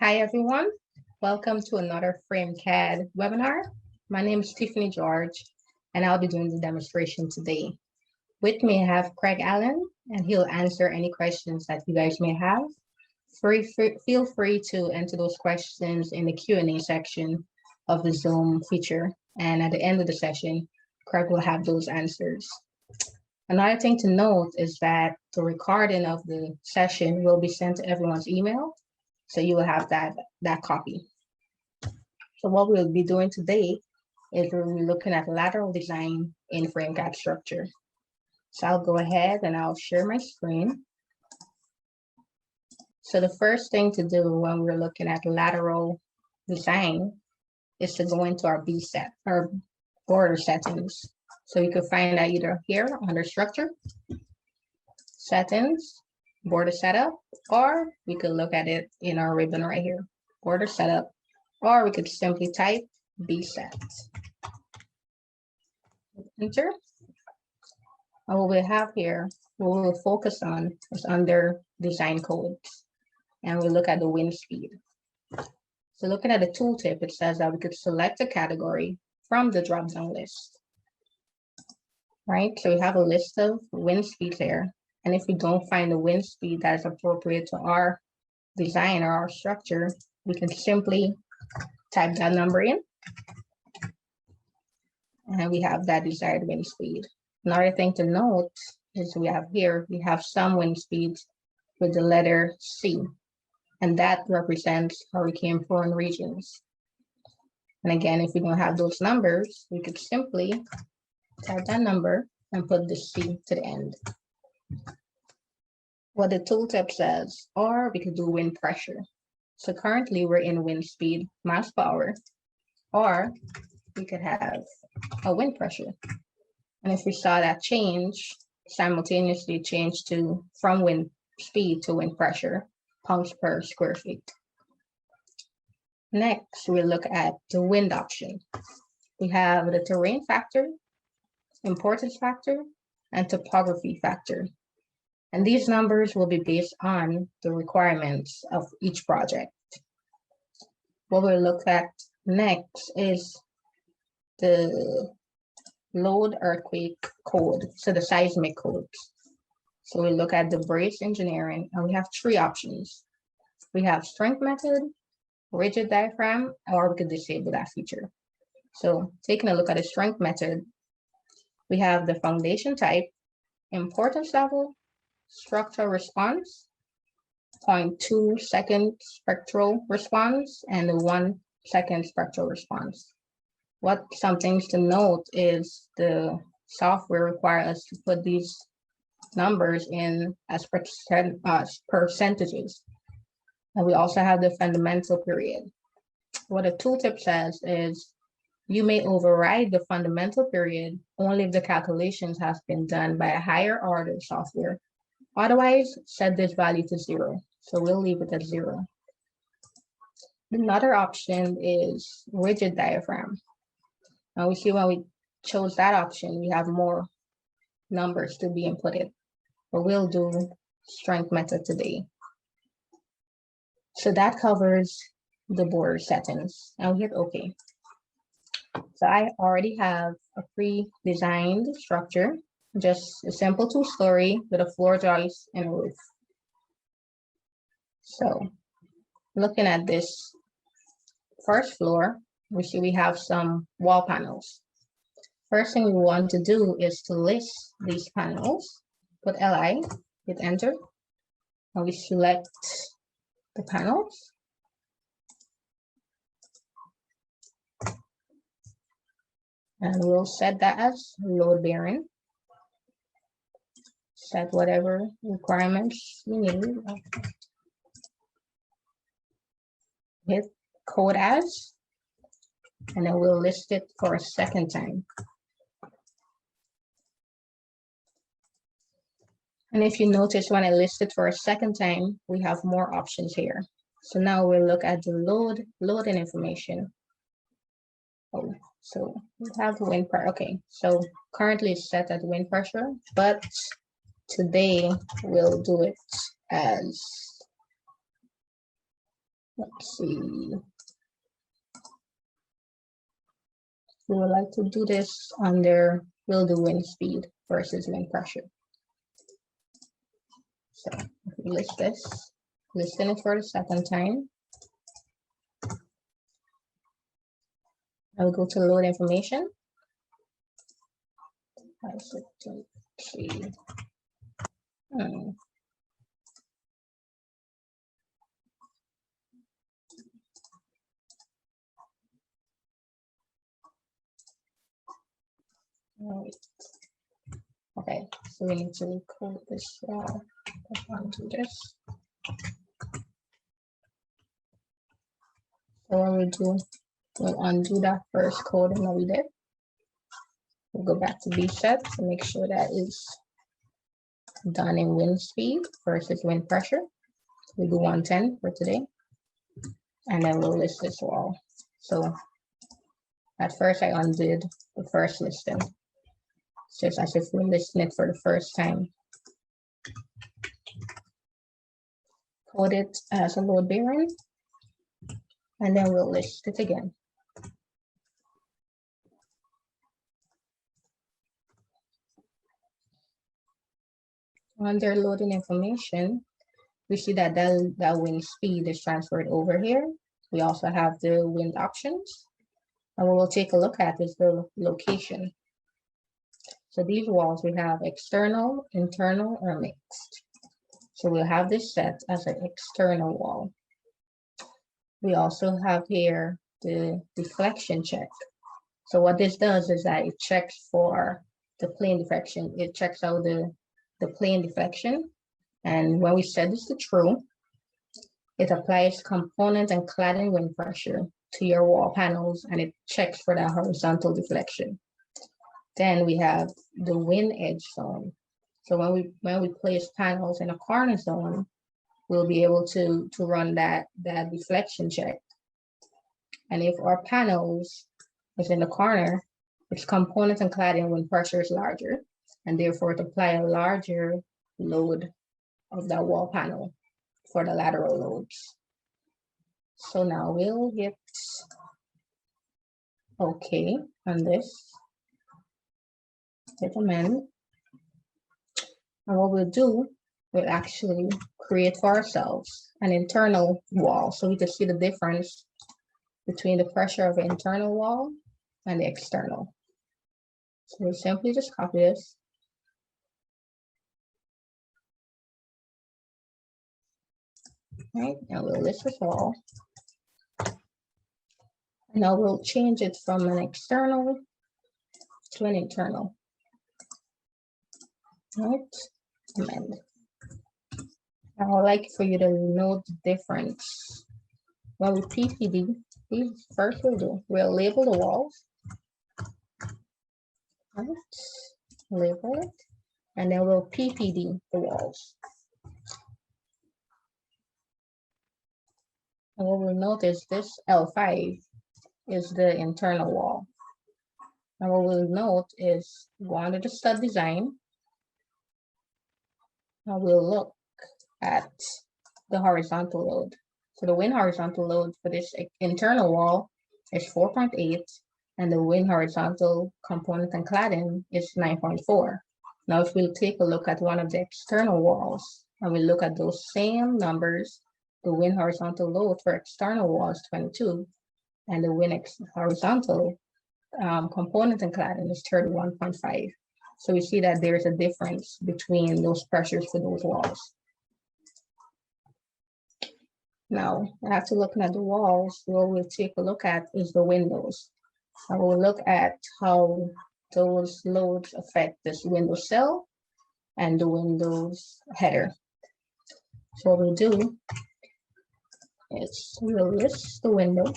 Hi, everyone. Welcome to another Framecad webinar. My name is Tiffany George, and I'll be doing the demonstration today. With me, I have Craig Allen, and he'll answer any questions that you guys may have. Feel free to enter those questions in the Q&A section of the Zoom feature. And at the end of the session, Craig will have those answers. Another thing to note is that the recording of the session will be sent to everyone's email. So you will have that copy. So what we'll be doing today is we'll be looking at lateral design in Framecad Structure. So I'll go ahead and I'll share my screen. So the first thing to do when we're looking at lateral design is to go into our border settings. So you can find that either here under Structure, Settings, Border Setup, or we could look at it in our ribbon right here, Border Setup, or we could simply type BSet. Enter. And what we have here, what we'll focus on is under Design Codes, and we look at the wind speed. So looking at the tooltip, it says that we could select a category from the drop-down list. Right, so we have a list of wind speeds there. And if we don't find the wind speed that is appropriate to our design or our structure, we can simply type that number in. And we have that desired wind speed. Another thing to note is we have some wind speeds with the letter C, and that represents hurricane-prone regions. And again, if we don't have those numbers, we could simply type that number and put the C to the end. What the tooltip says, or we could do wind pressure. So currently we're in wind speed miles per hour, or we could have a wind pressure. And if we saw that change, simultaneously change from wind speed to wind pressure, pounds per square feet. Next, we look at the wind option. We have the terrain factor, importance factor, and topography factor. And these numbers will be based on the requirements of each project. What we'll look at next is the load earthquake code, so the seismic codes. So we look at the brace engineering, and we have three options. We have strength method, rigid diaphragm, or we could disable that feature. So taking a look at the strength method, we have the foundation type, importance level, structural response, 0.2 second spectral response, and the 1 second spectral response. Some things to note is the software requires us to put these numbers in as percentages. And we also have the fundamental period. What a tooltip says is you may override the fundamental period only if the calculations has been done by a higher order software. Otherwise, set this value to 0. So we'll leave it at 0. Another option is rigid diaphragm. Now we see when we chose that option, we have more numbers to be inputted, but we'll do strength method today. So that covers the border settings. Now hit OK. So I already have a pre-designed structure, just a simple 2-story with a floor joist and a roof. So looking at this first floor, we see we have some wall panels. First thing we want to do is to list these panels. Put LI, hit enter, and we select the panels. And we'll set that as load bearing. Set whatever requirements we need. Hit code as, and then we'll list it for a second time. And if you notice when I list it for a second time, we have more options here. So now we'll look at the loading information. Oh, so we have the wind pressure. Okay, so currently it's set at wind pressure, but today we'll do it as Let's see. We would like to do this under, we'll do wind speed versus wind pressure. So if we list this, listing it for the second time. I will go to load information. Let's see. Right. Okay, so we need to recode this wall. Undo this. So what we'll do, we'll undo that first coding that we did. We'll go back to VSET to make sure that is done in wind speed versus wind pressure. We do 110 for today. And then we'll list this wall. So at first I undid the first listing. So it's as if we're listing it for the first time. Code it as a load bearing. And then we'll list it again. Under loading information, we see that that wind speed is transferred over here. We also have the wind options. And what we'll take a look at is the location. So these walls, we have external, internal, or mixed. So we'll have this set as an external wall. We also have here the deflection check. So what this does is that it checks for the plane deflection. It checks out the plane deflection. And when we set this to true, it applies component and cladding wind pressure to your wall panels, and it checks for that horizontal deflection. Then we have the wind edge zone. So when we place panels in a corner zone, we'll be able to run that deflection check. And if our panels is in the corner, its component and cladding wind pressure is larger, and therefore it apply a larger load of that wall panel for the lateral loads. So now we'll hit OK on this, hit amend. And what we'll do, we'll actually create for ourselves an internal wall so we can see the difference between the pressure of the internal wall and the external. So we'll simply just copy this. Right, now we'll list this wall. And now we'll change it from an external to an internal. Right, amend. Now I'd like for you to note the difference. When we PPD, these first we'll label the walls. Right, label it, and then we'll PPD the walls. And what we'll notice, this L5 is the internal wall. And what we'll note is go under the stud design. And we'll look at the horizontal load. So the wind horizontal load for this internal wall is 4.8, and the wind horizontal component and cladding is 9.4. Now, if we'll take a look at one of the external walls and we look at those same numbers, the wind horizontal load for external wall is 22, and the wind horizontal component and cladding is 31.5. So we see that there is a difference between those pressures for those walls. Now, after looking at the walls, what we'll take a look at is the windows. And we'll look at how those loads affect this window sill and the windows header. So what we'll do is we'll list the window,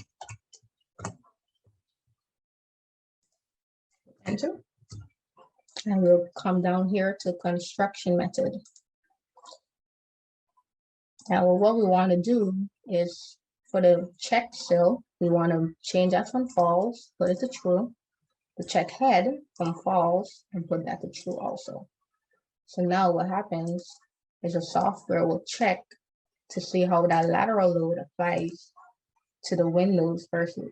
enter, and we'll come down here to construction method. Now what we want to do is for the check sill, we want to change that from false, put it to true. The check head from false and put that to true also. So now what happens is the software will check to see how that lateral load applies to the windows versus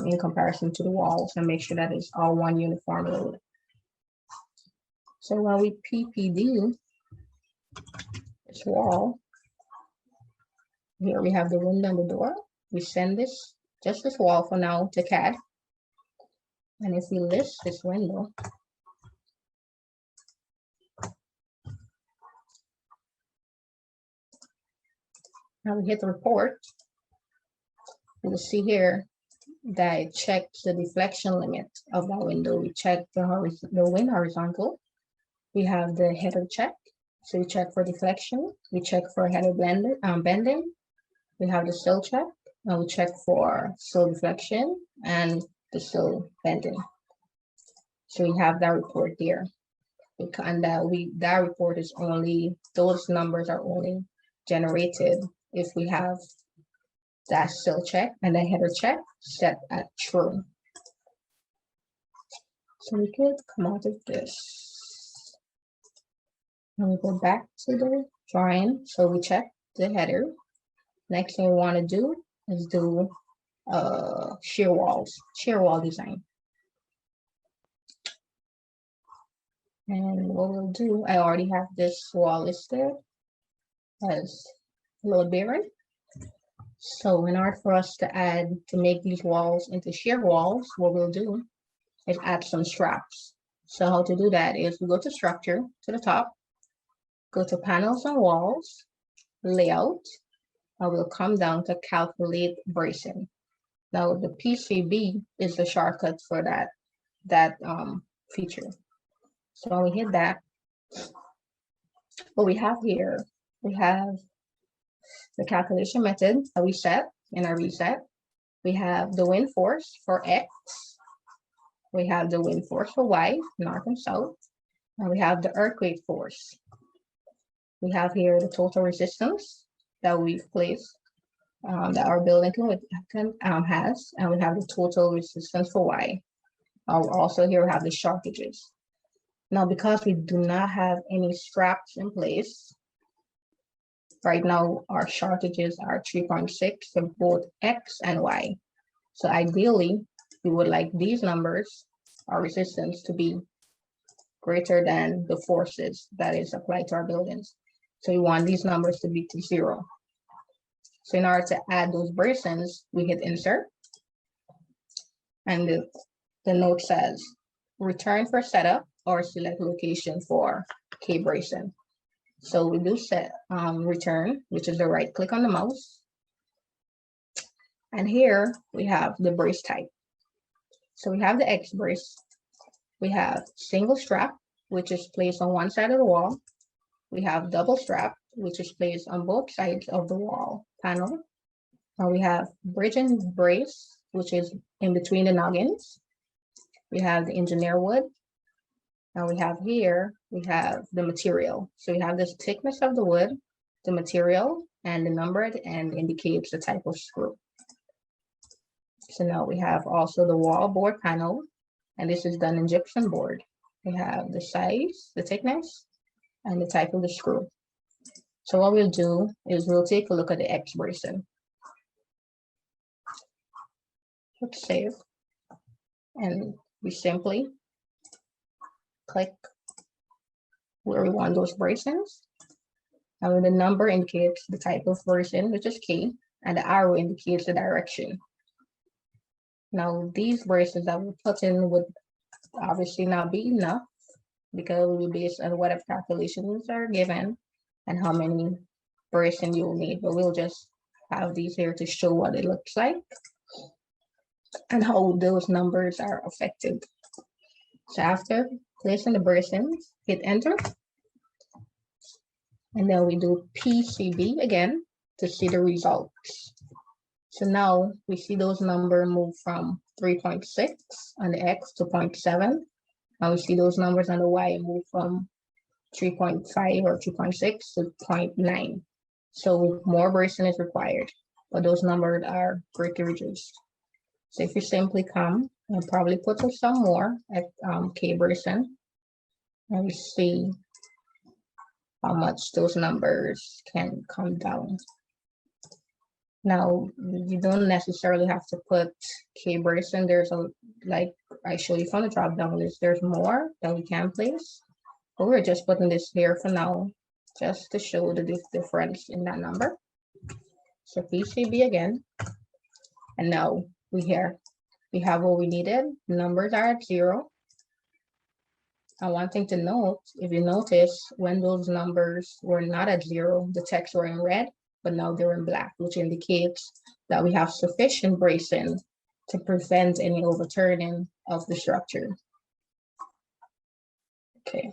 in comparison to the walls, and make sure that it's all one uniform load. So when we PPD this wall, here we have the window and the door. We send this, just this wall for now, to CAD. And if we list this window, now we hit the report, we'll see here that it checks the deflection limit of that window. We check the wind horizontal. We have the header check. So we check for deflection. We check for header bending. We have the sill check. And we check for sill deflection and the sill bending. So we have that report there. And that report is only, those numbers are only generated if we have that sill check and the header check set at true. So we could come out of this. And we go back to the drawing. So we check the header. Next thing we want to do is do shear wall design. And what we'll do, I already have this wall listed as load bearing. So in order for us to make these walls into shear walls, what we'll do is add some straps. So how to do that is we go to structure to the top, go to panels and walls, layout, and we'll come down to calculate bracing. Now the PCB is the shortcut for that feature. So when we hit that, what we have here, we have the calculation method that we set in our reset. We have the wind force for X. We have the wind force for Y, north and south. And we have the earthquake force. We have here the total resistance that we've placed, that our building has, and we have the total resistance for Y. Also here we have the shortages. Now, because we do not have any straps in place, right now our shortages are 3.6 for both X and Y. So ideally, we would like these numbers, our resistance, to be greater than the forces that is applied to our buildings. So we want these numbers to be to 0. So in order to add those bracings, we hit insert. And the note says, return for setup or select location for K bracing. So we do set return, which is the right click on the mouse. And here we have the brace type. So we have the X brace. We have single strap, which is placed on one side of the wall. We have double strap, which is placed on both sides of the wall panel. And we have bridge and brace, which is in between the noggins. We have the engineer wood. And we have here, we have the material. So we have this thickness of the wood, the material, and the number at the end indicates the type of screw. So now we have also the wall board panel, and this is done in gypsum board. We have the size, the thickness, and the type of the screw. So what we'll do is we'll take a look at the X bracing. Let's save. And we simply click where we want those bracings. And the number indicates the type of bracing, which is K, and the arrow indicates the direction. Now, these braces that we put in would obviously not be enough because we will be based on whatever calculations are given and how many bracing you will need. But we'll just have these here to show what it looks like and how those numbers are affected. So after placing the bracings, hit enter. And then we do PCB again to see the results. So now we see those numbers move from 3.6 on the X to 0.7. And we see those numbers on the Y move from 3.5 or 2.6 to 0.9. So more bracing is required, but those numbers are greatly reduced. So if you simply come and probably put some more at K bracing, and we see how much those numbers can come down. Now, you don't necessarily have to put K-bracing. There's a, like I showed you from the drop down list, there's more that we can place. But we're just putting this here for now, just to show the difference in that number. So PCB again. And now we have what we needed. Numbers are at 0. And one thing to note, if you notice, when those numbers were not at 0, the text were in red, but now they're in black, which indicates that we have sufficient bracing to prevent any overturning of the structure. Okay.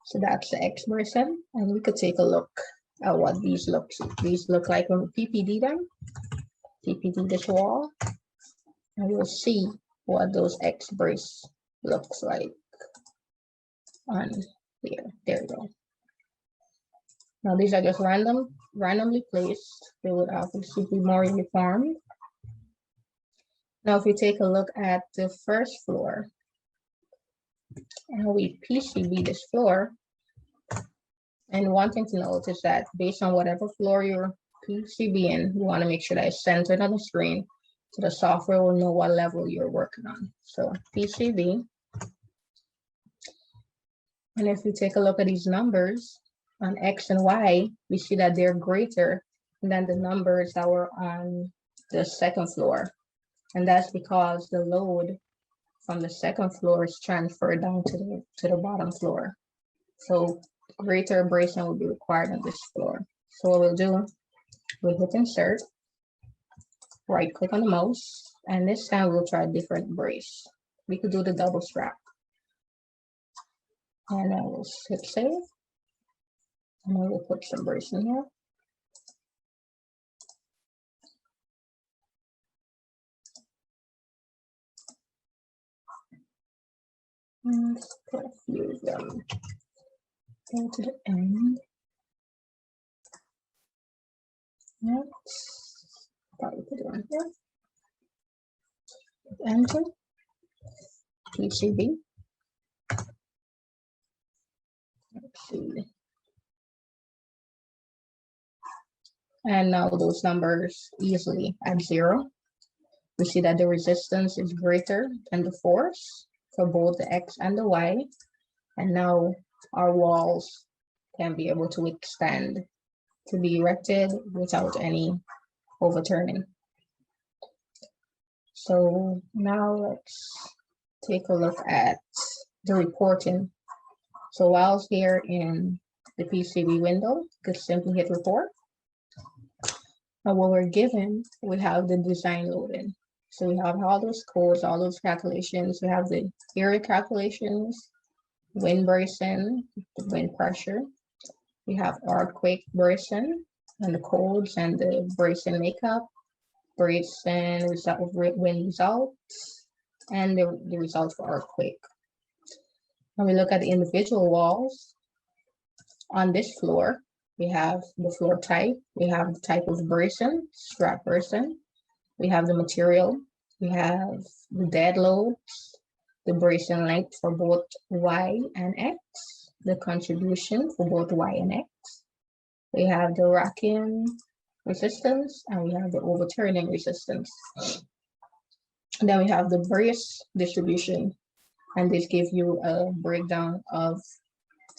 So that's the X bracing, and we could take a look at what these look like when we PPD them. PPD this wall, and you'll see what those X brace looks like on here. There we go. Now these are just randomly placed. They would obviously be more uniform. Now if you take a look at the first floor, and we PCB this floor, and one thing to note is that based on whatever floor you're PCB in, you want to make sure that it's centered on the screen so the software will know what level you're working on. So PCB. And if you take a look at these numbers on X and Y, we see that they're greater than the numbers that were on the second floor. And that's because the load from the second floor is transferred down to the bottom floor. So greater bracing will be required on this floor. So what we'll do, we'll hit insert, right click on the mouse, and this time we'll try a different brace. We could do the double strap. And then we'll hit save. And then we'll put some brace in here. And let's put a few of them. Go to the end. Let's probably put it on here. Enter. PCB. Let's see. And now those numbers easily at 0. We see that the resistance is greater than the force for both the X and the Y. And now our walls can be able to withstand to be erected without any overturning. So now let's take a look at the reporting. So whilst here in the PCB window, you could simply hit report. And what we're given, we have the design loading. So we have all those codes, all those calculations. We have the area calculations, wind bracing, the wind pressure. We have earthquake bracing and the codes and the bracing makeup, bracing result, wind results, and the results for earthquake. When we look at the individual walls on this floor, we have the floor type, we have the type of bracing, strap bracing, we have the material, we have the dead loads, the bracing length for both Y and X, the contribution for both Y and X. We have the racking resistance, and we have the overturning resistance. And then we have the brace distribution, and this gives you a breakdown of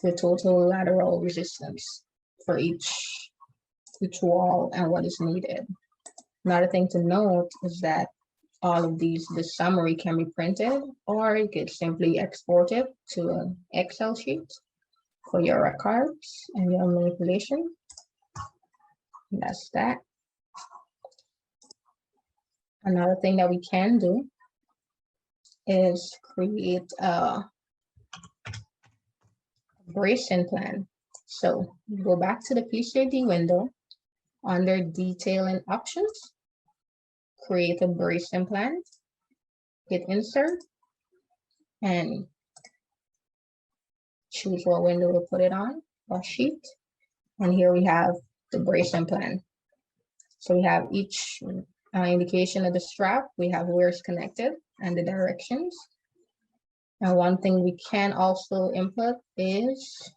the total lateral resistance for each wall and what is needed. Another thing to note is that all of these, the summary can be printed, or you could simply export it to an Excel sheet for your records and your manipulation. And that's that. Another thing that we can do is create a bracing plan. So you go back to the PCD window, under detailing options, create a bracing plan, hit insert, and choose what window to put it on, or sheet. And here we have the bracing plan. So we have each indication of the strap, we have where it's connected and the directions. And one thing we can also input is,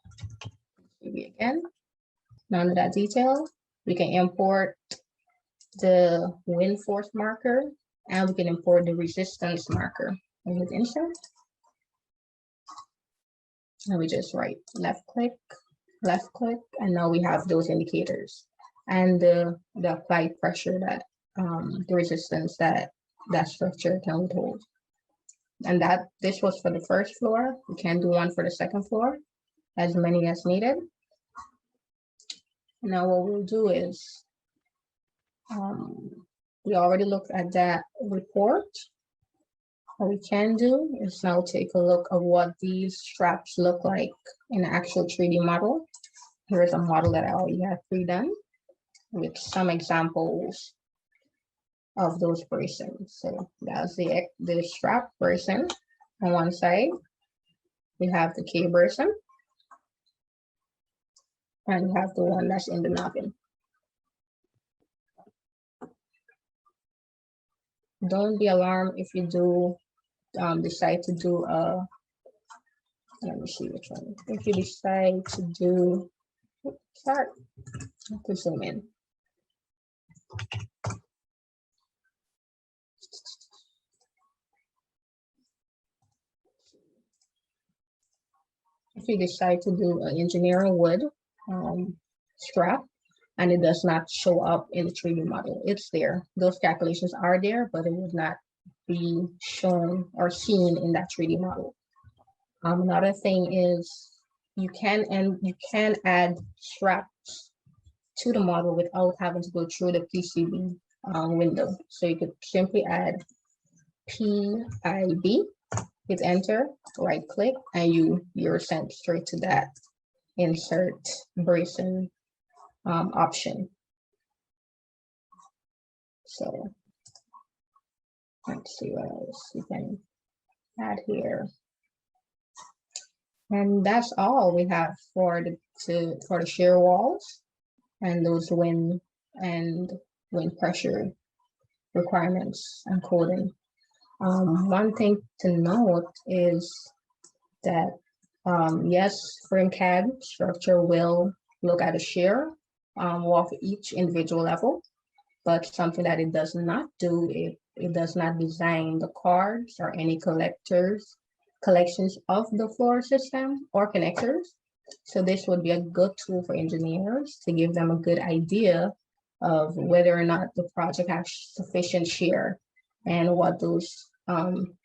maybe again, under that detail, We can import the wind force marker, and we can import the resistance marker. And hit insert. And we just left click, and now we have those indicators and the applied pressure that the resistance that structure can withhold. And this was for the first floor. We can do one for the second floor, as many as needed. Now what we'll do is, we already looked at that report. What we can do is now take a look at what these straps look like in an actual 3D model. Here's a model that I already have pre-done with some examples of those bracings. So that's the strap bracing on one side. We have the K bracing, and we have the one that's in the noggin. Don't be alarmed if you do decide to do let me see which one. If you decide to do, sorry, I have to zoom in. If you decide to do an engineering wood strap, and it does not show up in the 3D model, it's there. Those calculations are there, but it would not be shown or seen in that 3D model. Another thing is you can add straps to the model without having to go through the PCB window. So you could simply add PIB, hit enter, right click, and you're sent straight to that insert bracing option. So let's see what else we can add here. And that's all we have for the shear walls and those wind pressure requirements and coding. One thing to note is that yes, Framecad Structure will look at a shear of each individual level, but something that it does not do, it does not design the cards or any collections of the floor system or connectors. So this would be a good tool for engineers to give them a good idea of whether or not the project has sufficient shear and what those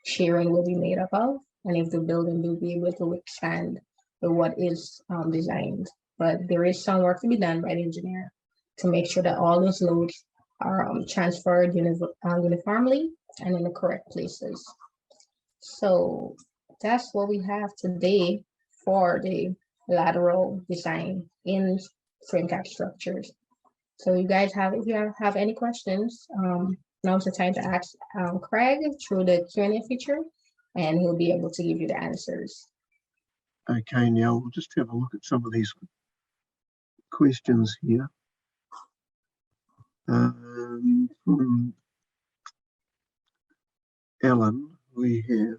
shearing will be made up of, and if the building will be able to withstand what is designed. But there is some work to be done by the engineer to make sure that all those loads are transferred uniformly and in the correct places. So that's what we have today for the lateral design in Framecad Structures. So you guys if you have any questions, now's the time to ask Craig through the Q&A feature, and he'll be able to give you the answers. Okay, now we'll just have a look at some of these questions here. From Ellen, we have,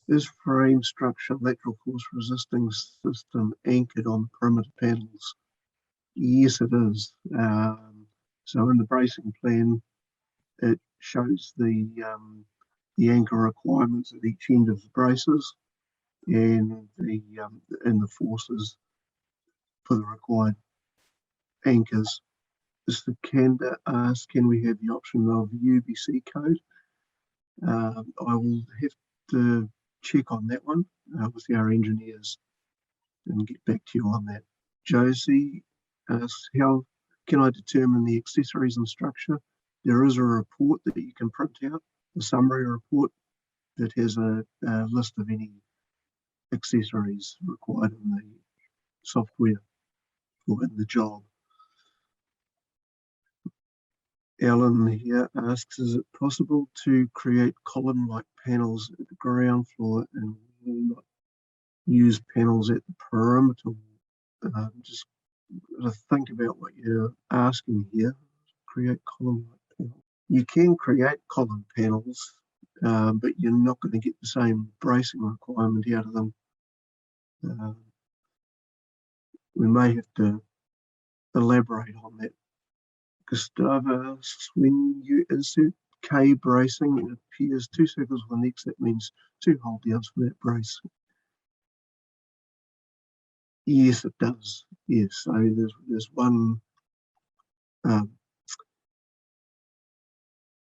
is frame structure lateral force resisting system anchored on the perimeter panels? Yes, it is. So in the bracing plan, it shows the anchor requirements at each end of the braces and the forces for the required anchors. Mr. Kanda asks, can we have the option of UBC code? I will have to check on that one with our engineers and get back to you on that. Josie asks, how can I determine the accessories and structure? There is a report that you can print out, a summary report that has a list of any accessories required in the software or in the job. Ellen here asks, is it possible to create column-like panels at the ground floor and not use panels at the perimeter? Just to think about what you're asking here. Create column-like panels. You can create column panels, but you're not going to get the same bracing requirement out of them. We may have to elaborate on that. Gustavus, when you insert K bracing, it appears 2 circles with an X. That means 2 hold downs for that brace. Yes, it does. Yes, so there's one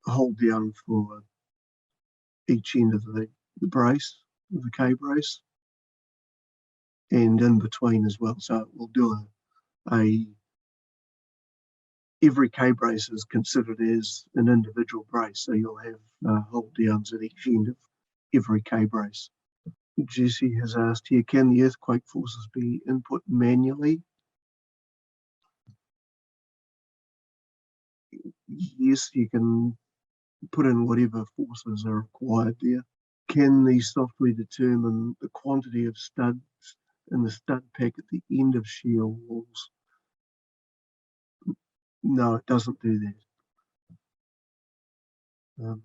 hold down for each end of the brace, of the K brace, and in between as well. So it will do every K brace is considered as an individual brace. So you'll have hold downs at each end of every K brace. Jesse has asked here, can the earthquake forces be input manually? Yes, you can put in whatever forces are required there. Can the software determine the quantity of studs in the stud pack at the end of shear walls? No, it doesn't do that.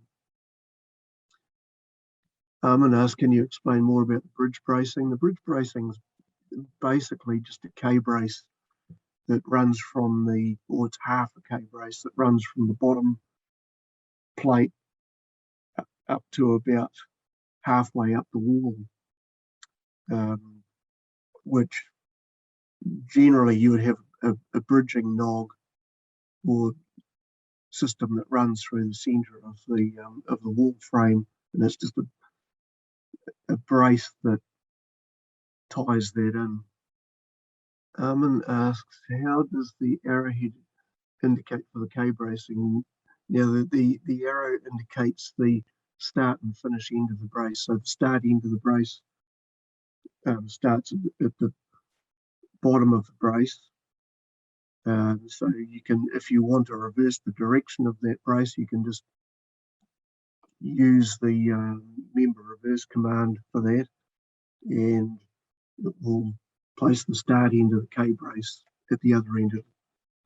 Armin asked, can you explain more about the bridge bracing? The bridge bracing is basically just a K brace that runs from or it's half a K brace that runs from the bottom plate up to about halfway up the wall, which generally you would have a bridging nog or system that runs through the center of the wall frame, and it's just a brace that ties that in. Armin asks, how does the arrowhead indicate for the K bracing? Now the arrow indicates the start and finish end of the brace. So the start end of the brace starts at the bottom of the brace. So you can, if you want to reverse the direction of that brace, you can just use the member reverse command for that, and it will place the start end of the K brace at the other end of it.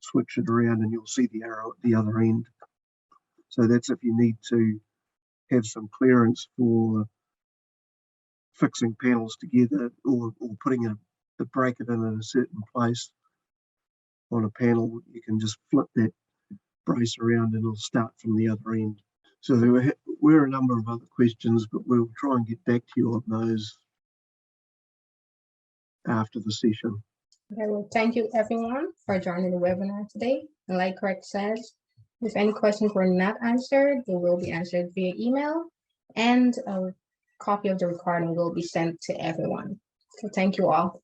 Switch it around and you'll see the arrow at the other end. So that's if you need to have some clearance for fixing panels together or putting a bracket in a certain place on a panel. You can just flip that brace around and it'll start from the other end. So there were a number of other questions, but we'll try and get back to you on those after the session. Okay, well, thank you everyone for joining the webinar today. And like Craig says, if any questions were not answered, they will be answered via email, and a copy of the recording will be sent to everyone. So thank you all.